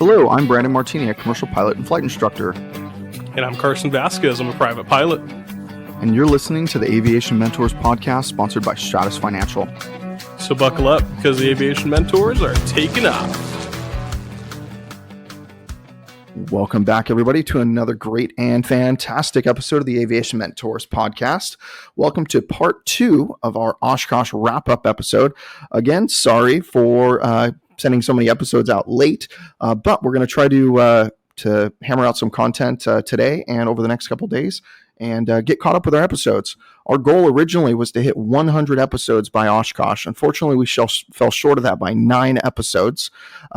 Hello, I'm Brandon Martini, a commercial pilot and flight instructor. And I'm Carson Vasquez. I'm a private pilot. And you're listening to the Aviation Mentors podcast sponsored by Stratus Financial. So buckle up because the Aviation Mentors are taking off. Welcome back, everybody, to another great and fantastic episode of the Aviation Mentors podcast. Welcome to part 2 of our Oshkosh wrap-up episode. Again, sorry for sending so many episodes out late, but we're going to try to hammer out some content today and over the next couple of days and get caught up with our episodes. Our goal originally was to hit 100 episodes by Oshkosh. Unfortunately, we fell short of that by 9 episodes.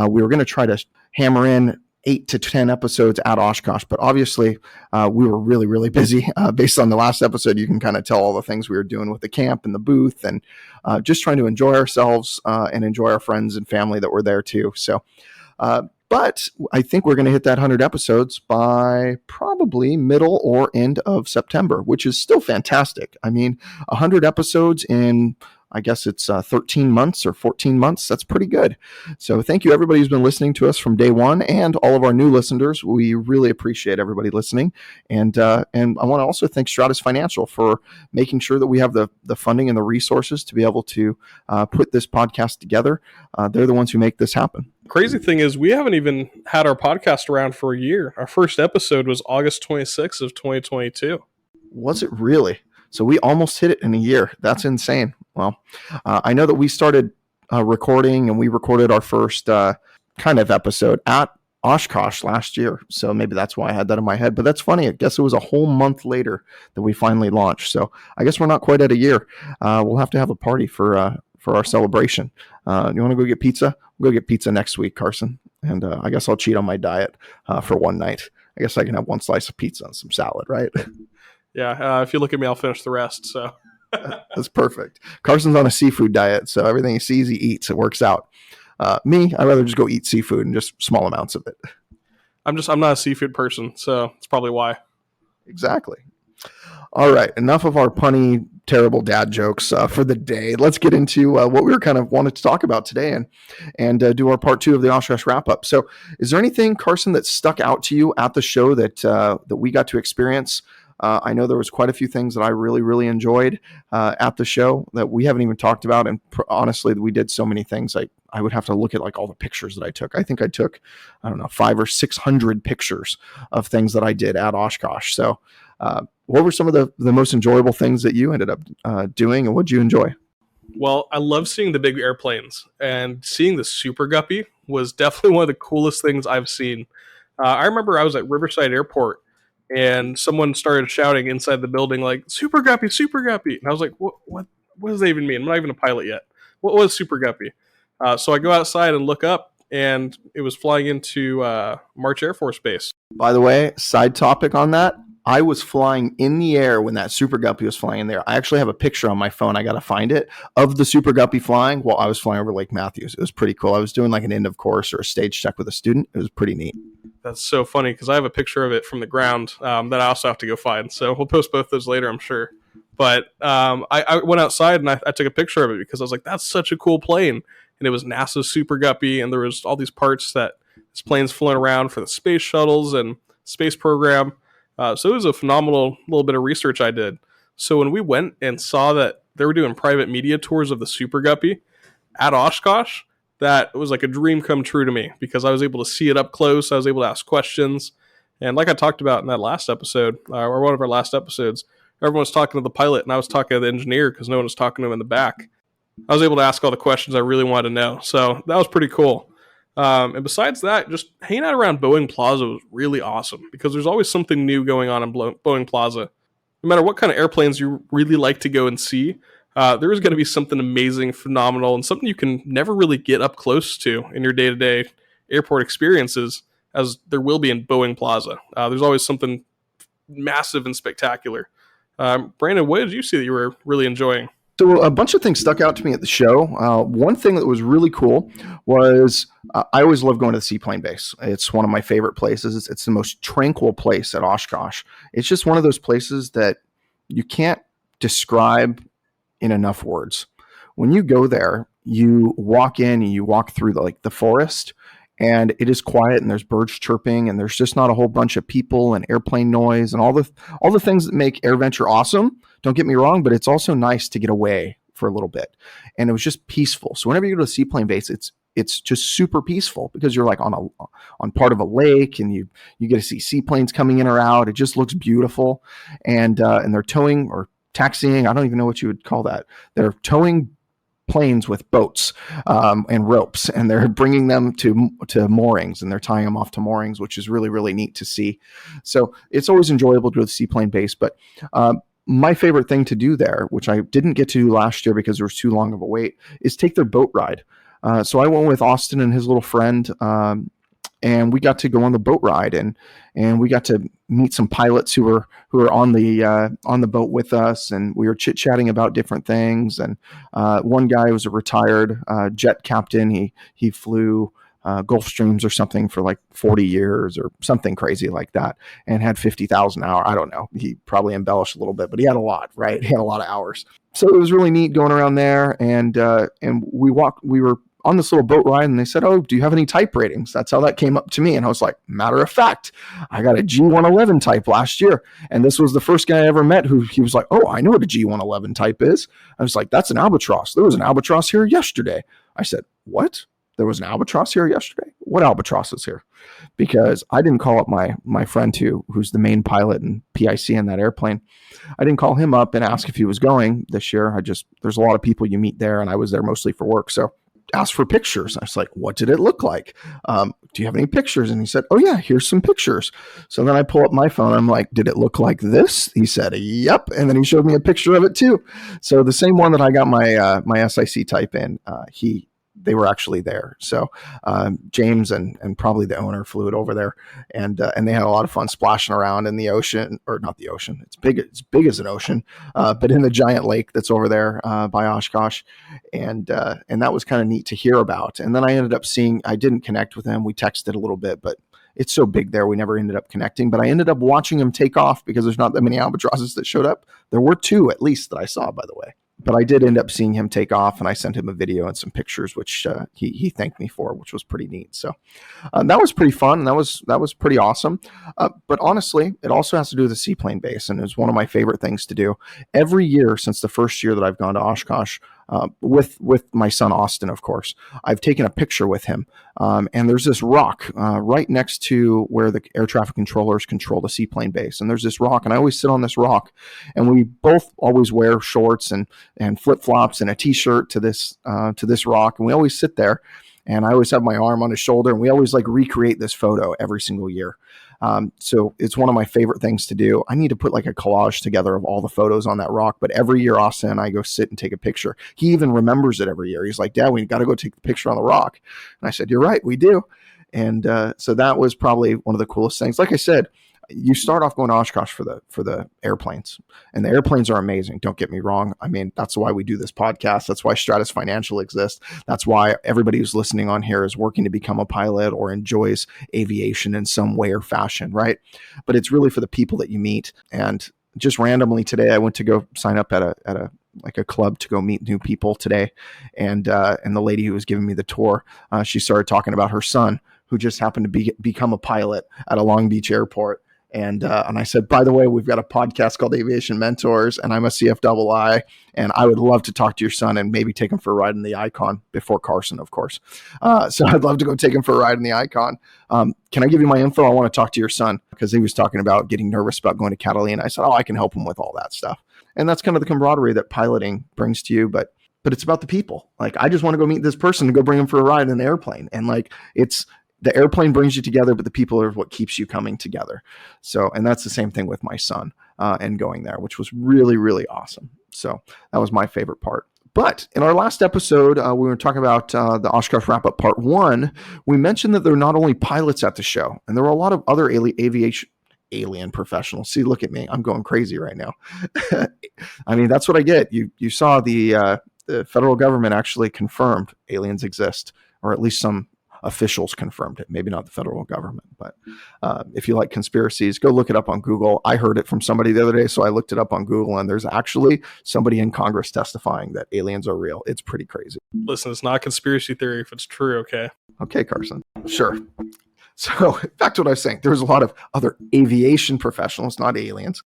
We were going to try to hammer in 8 to 10 episodes at Oshkosh, but obviously we were really, really busy. Based on the last episode, you can kind of tell all the things we were doing with the camp and the booth and just trying to enjoy ourselves and enjoy our friends and family that were there too. So, but I think we're going to hit that 100 episodes by probably middle or end of September, which is still fantastic. I mean, 100 episodes in, I guess it's 13 months or 14 months. That's pretty good. So thank you, everybody who's been listening to us from day one and all of our new listeners. We really appreciate everybody listening. And I want to also thank Stratus Financial for making sure that we have the funding and the resources to be able to put this podcast together. They're the ones who make this happen. Crazy thing is we haven't even had our podcast around for a year. Our first episode was August 26th of 2022. Was it really? So we almost hit it in a year. That's insane. Well, I know that we started recording and we recorded our first kind of episode at Oshkosh last year. So maybe that's why I had that in my head. But that's funny. I guess it was a whole month later that we finally launched. So I guess we're not quite at a year. We'll have to have a party for our celebration. You want to go get pizza? We'll go get pizza next week, Carson. And I guess I'll cheat on my diet for one night. I guess I can have one slice of pizza and some salad, right? Yeah, if you look at me, I'll finish the rest. So that's perfect. Carson's on a seafood diet, so everything he sees, he eats. It works out. Me, I'd rather just go eat seafood and just small amounts of it. I'm not a seafood person, so it's probably why. Exactly. All right, enough of our punny, terrible dad jokes for the day. Let's get into what we were kind of wanted to talk about today and do our part 2 of the Oshkosh wrap-up. So is there anything, Carson, that stuck out to you at the show that we got to experience? I know there was quite a few things that I really, really enjoyed at the show that we haven't even talked about. And honestly, we did so many things. I would have to look at like all the pictures that I took. I think I took, 500 or 600 pictures of things that I did at Oshkosh. So what were some of the most enjoyable things that you ended up doing, and what did you enjoy? Well, I love seeing the big airplanes, and seeing the Super Guppy was definitely one of the coolest things I've seen. I remember I was at Riverside Airport, and someone started shouting inside the building, like, Super Guppy, Super Guppy. And I was like, what does that even mean? I'm not even a pilot yet. What was Super Guppy? So I go outside and look up, and it was flying into March Air Force Base. By the way, side topic on that, I was flying in the air when that Super Guppy was flying in there. I actually have a picture on my phone. I got to find it of the Super Guppy flying while I was flying over Lake Matthews. It was pretty cool. I was doing like an end of course or a stage check with a student. It was pretty neat. That's so funny because I have a picture of it from the ground that I also have to go find. So we'll post both those later, I'm sure. But I went outside and I took a picture of it because I was like, that's such a cool plane. And it was NASA's Super Guppy, and there was all these parts that this plane's flown around for the space shuttles and space program. So it was a phenomenal little bit of research I did. So when we went and saw that they were doing private media tours of the Super Guppy at Oshkosh, that was like a dream come true to me because I was able to see it up close. I was able to ask questions. And like I talked about in that last episode, or one of our last episodes, everyone was talking to the pilot and I was talking to the engineer because no one was talking to him in the back. I was able to ask all the questions I really wanted to know. So that was pretty cool. And besides that, just hanging out around Boeing Plaza was really awesome because there's always something new going on in Boeing Plaza. No matter what kind of airplanes you really like to go and see, there is going to be something amazing, phenomenal, and something you can never really get up close to in your day-to-day airport experiences, as there will be in Boeing Plaza. There's always something massive and spectacular. Brandon, what did you see that you were really enjoying? So a bunch of things stuck out to me at the show. One thing that was really cool was I always love going to the seaplane base. It's one of my favorite places. It's the most tranquil place at Oshkosh. It's just one of those places that you can't describe in enough words. When you go there, you walk in and you walk through the forest, and it is quiet, and there's birds chirping, and there's just not a whole bunch of people and airplane noise and all the things that make AirVenture awesome. Don't get me wrong, but it's also nice to get away for a little bit, and it was just peaceful. So whenever you go to a seaplane base, it's just super peaceful because you're like on part of a lake, and you get to see seaplanes coming in or out. It just looks beautiful, and they're towing or taxiing. I don't even know what you would call that. They're towing planes with boats and ropes, and they're bringing them to moorings, and they're tying them off to moorings, which is really, really neat to see. So it's always enjoyable to go to the seaplane base. But my favorite thing to do there, which I didn't get to do last year because there was too long of a wait, is take their boat ride. So I went with Austin and his little friend, and we got to go on the boat ride, and we got to meet some pilots who were on the boat with us, and we were chit chatting about different things. And one guy was a retired jet captain. He flew Gulfstreams or something for like 40 years or something crazy like that, and had 50,000 hours. I don't know. He probably embellished a little bit, but he had a lot, right? He had a lot of hours. So it was really neat going around there, and we were on this little boat ride, and they said, "Oh, do you have any type ratings?" That's how that came up to me. And I was like, matter of fact, I got a G111 type last year. And this was the first guy I ever met he was like, "Oh, I know what a G111 type is." I was like, "That's an albatross. There was an albatross here yesterday." I said, "What? There was an albatross here yesterday? What albatross is here?" Because I didn't call up my friend who's the main pilot and PIC in that airplane. I didn't call him up and ask if he was going this year. There's a lot of people you meet there, and I was there mostly for work. So asked for pictures. I was like, "What did it look like? Do you have any pictures?" And he said, "Oh yeah, here's some pictures." So then I pull up my phone. I'm like, "Did it look like this?" He said, "Yep." And then he showed me a picture of it too. So the same one that I got my SIC type in, they were actually there. So James and probably the owner flew it over there, and they had a lot of fun splashing around in the ocean, or not the ocean. It's big as an ocean, but in the giant lake that's over there by Oshkosh, and that was kind of neat to hear about. And then I ended up I didn't connect with him. We texted a little bit, but it's so big there, we never ended up connecting. But I ended up watching him take off because there's not that many albatrosses that showed up. There were 2 at least that I saw, by the way. But I did end up seeing him take off, and I sent him a video and some pictures, which he thanked me for, which was pretty neat. So that was pretty fun, and that was pretty awesome. But honestly, it also has to do with the seaplane base, and it was one of my favorite things to do. Every year since the first year that I've gone to Oshkosh, with my son Austin, of course, I've taken a picture with him. And there's this rock right next to where the air traffic controllers control the seaplane base. And there's this rock, and I always sit on this rock. And we both always wear shorts and flip flops and a t-shirt to this rock, and we always sit there. And I always have my arm on his shoulder, and we always like recreate this photo every single year. So it's one of my favorite things to do. I need to put like a collage together of all the photos on that rock, but every year Austin and I go sit and take a picture. He even remembers it every year. He's like, "Dad, we got to go take the picture on the rock." And I said, "You're right, we do." And so that was probably one of the coolest things. Like I said, you start off going to Oshkosh for the airplanes, and the airplanes are amazing. Don't get me wrong. I mean, that's why we do this podcast. That's why Stratus Financial exists. That's why everybody who's listening on here is working to become a pilot or enjoys aviation in some way or fashion, right? But it's really for the people that you meet. And just randomly today, I went to go sign up at a like a club to go meet new people today, and the lady who was giving me the tour, she started talking about her son, who just happened to become a pilot at a Long Beach airport. And I said, "By the way, we've got a podcast called Aviation Mentors, and I'm a CFII, and I would love to talk to your son and maybe take him for a ride in the Icon before Carson, of course. So I'd love to go take him for a ride in the Icon. Can I give you my info? I want to talk to your son," because he was talking about getting nervous about going to Catalina. I said, "Oh, I can help him with all that stuff." And that's kind of the camaraderie that piloting brings to you, but it's about the people. Like, I just want to go meet this person and go bring him for a ride in the airplane. And like, the airplane brings you together, but the people are what keeps you coming together. So, and that's the same thing with my son and going there, which was really, really awesome. So that was my favorite part. But in our last episode, we were talking about the Oshkosh Wrap-Up Part 1. We mentioned that there are not only pilots at the show, and there were a lot of other alien professionals. See, look at me. I'm going crazy right now. I mean, that's what I get. You saw the federal government actually confirmed aliens exist, or at least some officials confirmed it. Maybe not the federal government, but if you like conspiracies, go look it up on Google. I heard it from somebody the other day, so I looked it up on Google, and there's actually somebody in Congress testifying that aliens are real. It's pretty crazy. Listen, it's not a conspiracy theory if it's true, okay? Okay, Carson. Sure. So back to what I was saying, there's a lot of other aviation professionals, not aliens.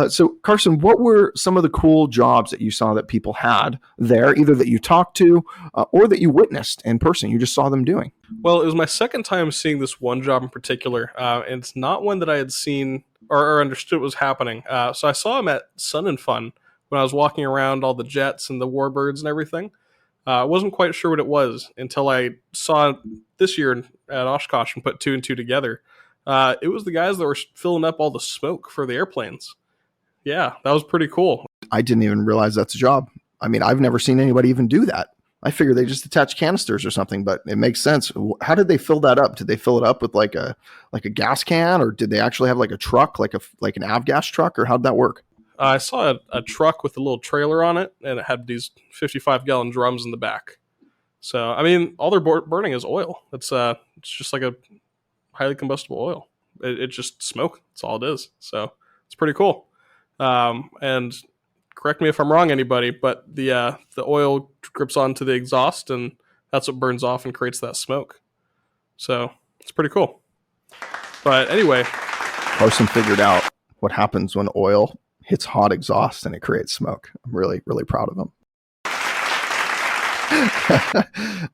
So Carson, what were some of the cool jobs that you saw that people had there, either that you talked to or that you witnessed in person? You just saw them doing. Well, it was my second time seeing this one job in particular, and it's not one that I had seen or understood was happening. So I saw him at Sun and Fun when I was walking around all the jets and the warbirds and everything. I wasn't quite sure what it was until I saw it this year at Oshkosh and put two and two together. It was the guys that were filling up all the smoke for the airplanes. Yeah, that was pretty cool. I didn't even realize that's a job. I mean, I've never seen anybody even do that. I figured they just attach canisters or something, but it makes sense. How did they fill that up? Did they fill it up with like a gas can, or did they actually have like a truck, like an avgas truck, or how'd that work? I saw a truck with a little trailer on it, and it had these 55-gallon drums in the back. So, I mean, all they're burning is oil. It's just like a highly combustible oil. It's just smoke. That's all it is. So, it's pretty cool. And correct me if I'm wrong, anybody, but the oil drips onto the exhaust, and that's what burns off and creates that smoke. So, it's pretty cool. But anyway, Carson figured out what happens when oil hits hot exhaust and it creates smoke. I'm really, really proud of him.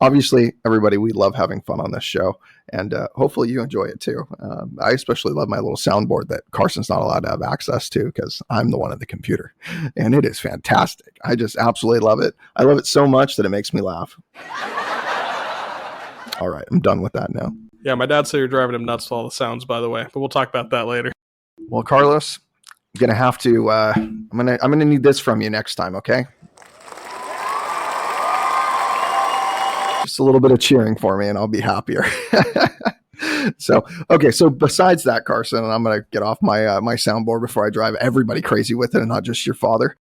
Obviously, everybody, we love having fun on this show, and hopefully you enjoy it too. I especially love my little soundboard that Carson's not allowed to have access to because I'm the one at the computer, and it is fantastic. I just absolutely love it. I love it so much that it makes me laugh. All right, I'm done with that now. Yeah, my dad said you're driving him nuts with all the sounds, by the way, but we'll talk about that later. Well, Carlos, I'm gonna have to. I'm gonna need this from you next time, okay? Just a little bit of cheering for me, and I'll be happier. So besides that, Carson, and I'm gonna get off my my soundboard before I drive everybody crazy with it, and not just your father.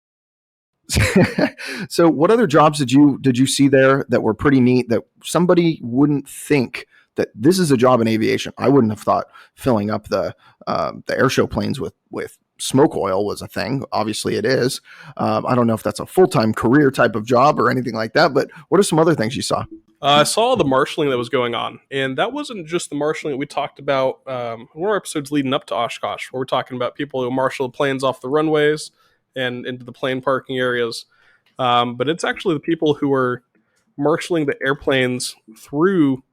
So, what other jobs did you see there that were pretty neat that somebody wouldn't think that this is a job in aviation? I wouldn't have thought filling up the airshow planes with smoke oil was a thing. Obviously it is. I don't know if that's a full-time career type of job or anything like that, but what are some other things you saw? I saw the marshalling that was going on, and that wasn't just the marshalling that we talked about in one of our episodes leading up to Oshkosh, where we're talking about people who marshal planes off the runways and into the plane parking areas. But it's actually the people who are marshaling the airplanes through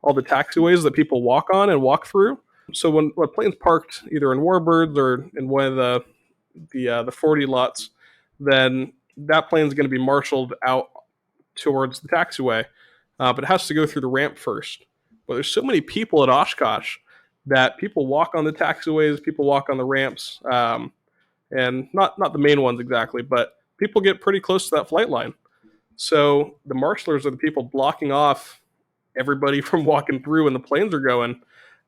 all the taxiways that people walk on and walk through. So when a plane's parked either in Warbirds or in one of the 40 lots, then that plane's going to be marshaled out towards the taxiway, but it has to go through the ramp first. But there's so many people at Oshkosh that people walk on the taxiways, people walk on the ramps, and not the main ones exactly, but people get pretty close to that flight line. So the marshalers are the people blocking off everybody from walking through when the planes are going.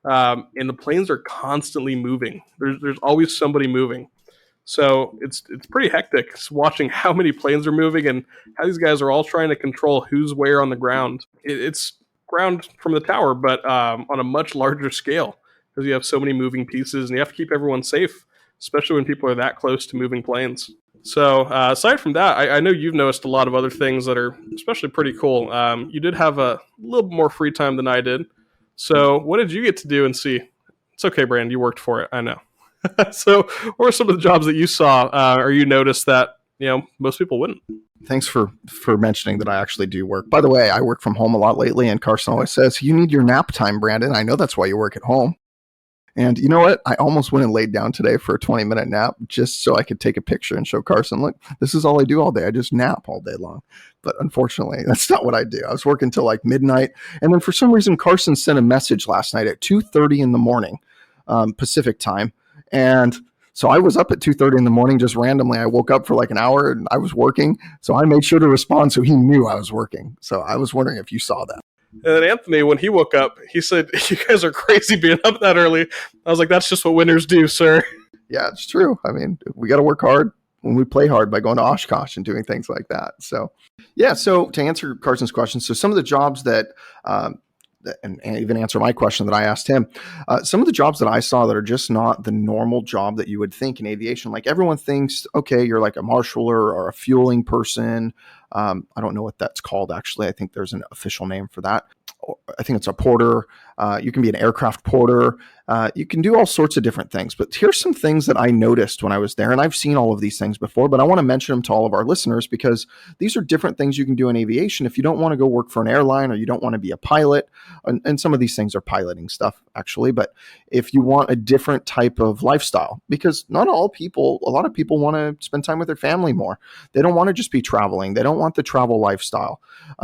And the planes are constantly moving. There's always somebody moving. So it's pretty hectic watching how many planes are moving and how these guys are all trying to control who's where on the ground. It's ground from the tower, but on a much larger scale because you have so many moving pieces and you have to keep everyone safe, especially when people are that close to moving planes. So aside from that, I know you've noticed a lot of other things that are especially pretty cool. You did have a little more free time than I did. So what did you get to do and see? It's okay, Brand. You worked for it. I know. So what are some of the jobs that you saw or you noticed that most people wouldn't? Thanks for mentioning that I actually do work. By the way, I work from home a lot lately, and Carson always says, you need your nap time, Brandon. I know that's why you work at home. And you know what? I almost went and laid down today for a 20-minute nap just so I could take a picture and show Carson, look, this is all I do all day. I just nap all day long. But unfortunately, that's not what I do. I was working till like midnight. And then for some reason, Carson sent a message last night at 2:30 in the morning, Pacific time. And so I was up at 2:30 in the morning just randomly. I woke up for like an hour and I was working. So I made sure to respond so he knew I was working. So I was wondering if you saw that. And then Anthony, when he woke up, he said, you guys are crazy being up that early. I was like, that's just what winners do, sir. Yeah, it's true. I mean, we got to work hard when we play hard by going to Oshkosh and doing things like that. So, yeah. So to answer Carson's question, so some of the jobs that, and even answer my question that I asked him, some of the jobs that I saw that are just not the normal job that you would think in aviation. Like everyone thinks, okay, you're like a marshaller or a fueling person. I don't know what that's called, actually. I think there's an official name for that. I think it's a porter. You can be an aircraft porter. You can do all sorts of different things. But here's some things that I noticed when I was there. And I've seen all of these things before, but I want to mention them to all of our listeners because these are different things you can do in aviation if you don't want to go work for an airline or you don't want to be a pilot. And some of these things are piloting stuff, actually. But if you want a different type of lifestyle, because not all people, a lot of people want to spend time with their family more. They don't want to just be traveling. They don't want the travel lifestyle.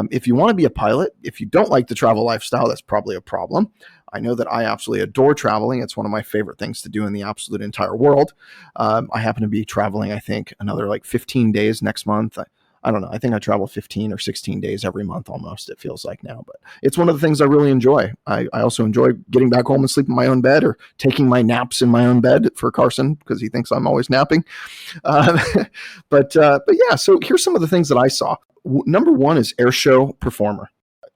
If you want to be a pilot, if you don't like the travel lifestyle, that's probably a problem. I know that I absolutely adore traveling. It's one of my favorite things to do in the absolute entire world. I happen to be traveling, I think, another like 15 days next month. I don't know. I think I travel 15 or 16 days every month almost, it feels like now. But it's one of the things I really enjoy. I also enjoy getting back home and sleeping in my own bed or taking my naps in my own bed for Carson because he thinks I'm always napping. But yeah, so here's some of the things that I saw. Number one is airshow performer.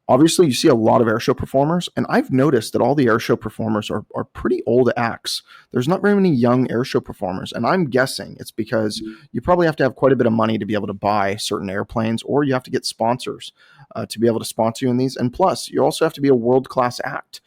Obviously, you see a lot of airshow performers, and I've noticed that all the airshow performers are pretty old acts. There's not very many young airshow performers, and I'm guessing it's because you probably have to have quite a bit of money to be able to buy certain airplanes, or you have to get sponsors to be able to sponsor you in these. And plus, you also have to be a world-class act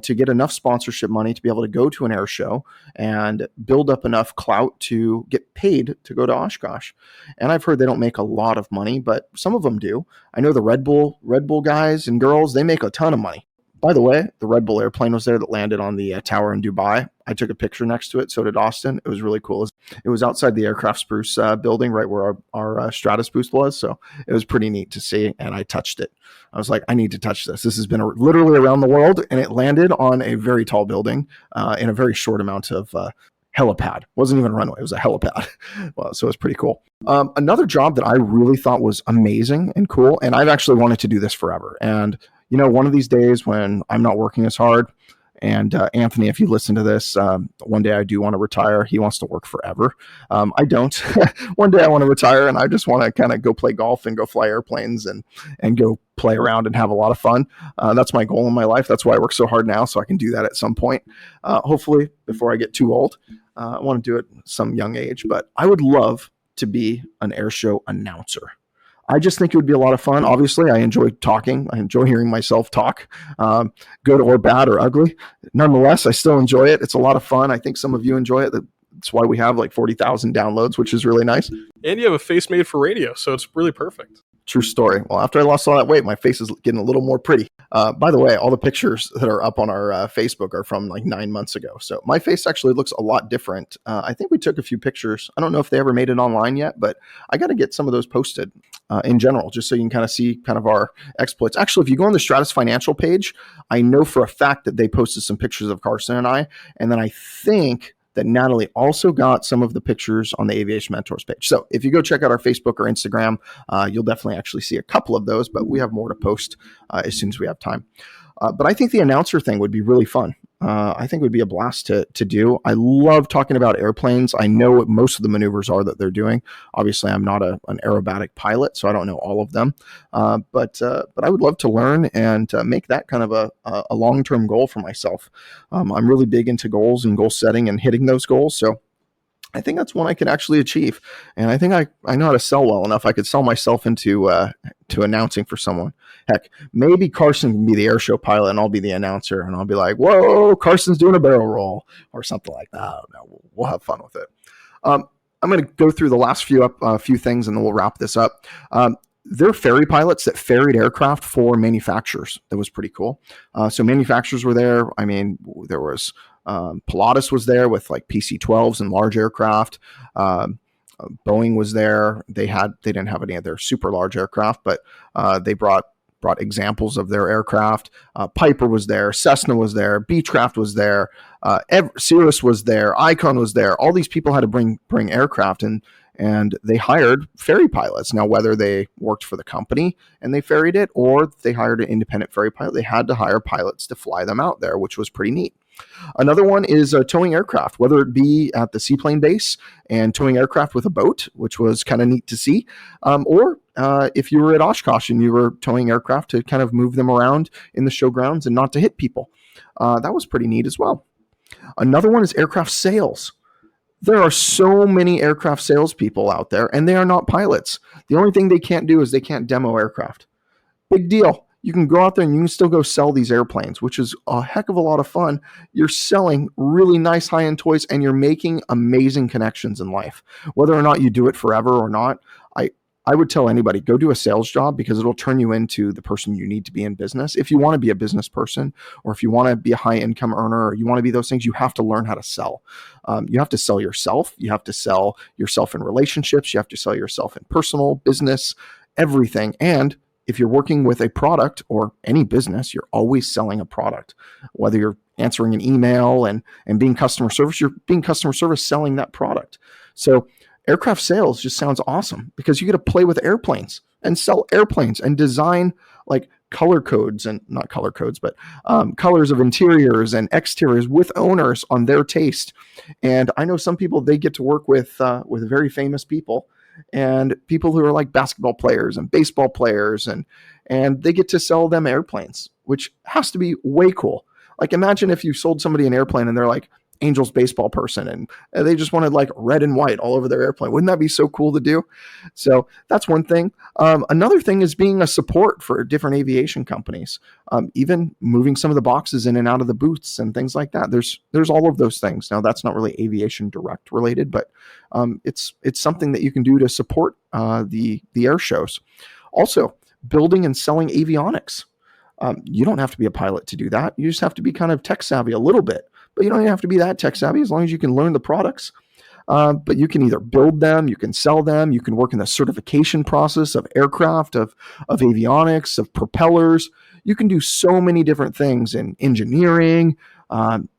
to get enough sponsorship money to be able to go to an air show and build up enough clout to get paid to go to Oshkosh. And I've heard they don't make a lot of money, but some of them do. I know the Red Bull guys and girls, they make a ton of money. By the way, the Red Bull airplane was there that landed on the tower in Dubai. I took a picture next to it. So did Austin. It was really cool. It was outside the aircraft spruce building, right where our Stratus booth was. So it was pretty neat to see. And I touched it. I was like, I need to touch this. This has been literally around the world. And it landed on a very tall building in a very short amount of helipad. It wasn't even a runway. It was a helipad. Well, so it was pretty cool. Another job that I really thought was amazing and cool. And I've actually wanted to do this forever. And you know, one of these days when I'm not working as hard, and Anthony, if you listen to this, one day I do want to retire. He wants to work forever. I don't. One day I want to retire, and I just want to kind of go play golf and go fly airplanes and go play around and have a lot of fun. That's my goal in my life. That's why I work so hard now, so I can do that at some point. Hopefully, before I get too old. I want to do it at some young age, but I would love to be an air show announcer. I just think it would be a lot of fun. Obviously, I enjoy talking. I enjoy hearing myself talk, good or bad or ugly. Nonetheless, I still enjoy it. It's a lot of fun. I think some of you enjoy it. That's why we have like 40,000 downloads, which is really nice. And you have a face made for radio, so it's really perfect. True story. Well, after I lost all that weight, my face is getting a little more pretty. By the way, all the pictures that are up on our Facebook are from like 9 months ago. So my face actually looks a lot different. I think we took a few pictures. I don't know if they ever made it online yet, but I got to get some of those posted in general, just so you can kind of see kind of our exploits. Actually, if you go on the Stratus financial page, I know for a fact that they posted some pictures of Carson and I. And then I think that Natalie also got some of the pictures on the Aviation Mentors page. So if you go check out our Facebook or Instagram, you'll definitely actually see a couple of those, but we have more to post as soon as we have time. But I think the announcer thing would be really fun. I think it would be a blast to do. I love talking about airplanes. I know what most of the maneuvers are that they're doing. Obviously, I'm not an aerobatic pilot, so I don't know all of them. But I would love to learn and make that kind of a long-term goal for myself. I'm really big into goals and goal setting and hitting those goals. So I think that's one I could actually achieve. And I think I know how to sell well enough. I could sell myself into to announcing for someone. Heck, maybe Carson can be the air show pilot and I'll be the announcer. And I'll be like, whoa, Carson's doing a barrel roll or something like that. I don't know. We'll have fun with it. I'm going to go through the last few things and then we'll wrap this up. They're ferry pilots that ferried aircraft for manufacturers. That was pretty cool. So manufacturers were there. I mean, there was Pilatus was there with like PC-12s and large aircraft. Boeing was there. They didn't have any of their super large aircraft, but they brought examples of their aircraft. Piper was there. Cessna was there. Beechcraft was there. Cirrus was there. Icon was there. All these people had to bring aircraft and they hired ferry pilots. Now, whether they worked for the company and they ferried it or they hired an independent ferry pilot, they had to hire pilots to fly them out there, which was pretty neat. Another one is towing aircraft, whether it be at the seaplane base and towing aircraft with a boat, which was kind of neat to see, or if you were at Oshkosh and you were towing aircraft to kind of move them around in the showgrounds and not to hit people. That was pretty neat as well. Another one is aircraft sales. There are so many aircraft salespeople out there, and they are not pilots. The only thing they can't do is they can't demo aircraft. Big deal. you can go out there and you can still go sell these airplanes, which is a heck of a lot of fun. You're selling really nice high-end toys and you're making amazing connections in life. Whether or not you do it forever or not, I would tell anybody, go do a sales job because it'll turn you into the person you need to be in business. If you want to be a business person, or if you want to be a high income earner, or you want to be those things, you have to learn how to sell. You have to sell yourself. You have to sell yourself in relationships. You have to sell yourself in personal, business, everything. And if you're working with a product or any business, you're always selling a product. Whether you're answering an email and being customer service, you're being customer service selling that product. So aircraft sales just sounds awesome because you get to play with airplanes and sell airplanes and design like color codes and not color codes, but colors of interiors and exteriors with owners on their taste. And I know some people, they get to work with very famous people and people who are like basketball players and baseball players, and they get to sell them airplanes, which has to be way cool. Like imagine if you sold somebody an airplane and they're like, Angels baseball person, and they just wanted like red and white all over their airplane. Wouldn't that be so cool to do? So that's one thing. Another thing is being a support for different aviation companies, even moving some of the boxes in and out of the booths and things like that. There's all of those things. Now that's not really aviation direct related, but it's something that you can do to support the air shows. Also, building and selling avionics. You don't have to be a pilot to do that. You just have to be kind of tech savvy a little bit. But you don't even have to be that tech savvy as long as you can learn the products. But you can either build them, you can sell them, you can work in the certification process of aircraft, of avionics, of propellers. You can do so many different things in engineering.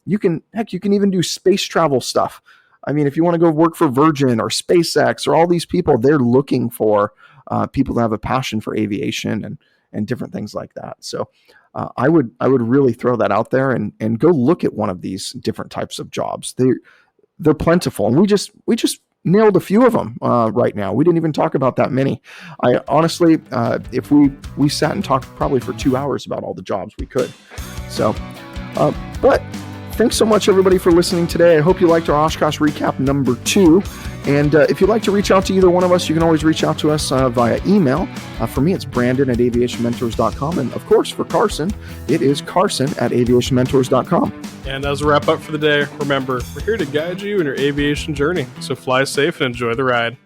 You can even do space travel stuff. I mean, if you want to go work for Virgin or SpaceX or all these people, they're looking for people that have a passion for aviation and different things like that. So I would really throw that out there and go look at one of these different types of jobs. They're plentiful, and we just nailed a few of them right now. We didn't even talk about that many. I honestly, if we sat and talked probably for 2 hours about all the jobs we could. So, but thanks so much everybody for listening today. I hope you liked our Oshkosh recap number 2. And if you'd like to reach out to either one of us, you can always reach out to us via email. For me, it's Brandon@aviationmentors.com. And of course, for Carson, it is Carson@aviationmentors.com. And as a wrap up for the day, remember, we're here to guide you in your aviation journey. So fly safe and enjoy the ride.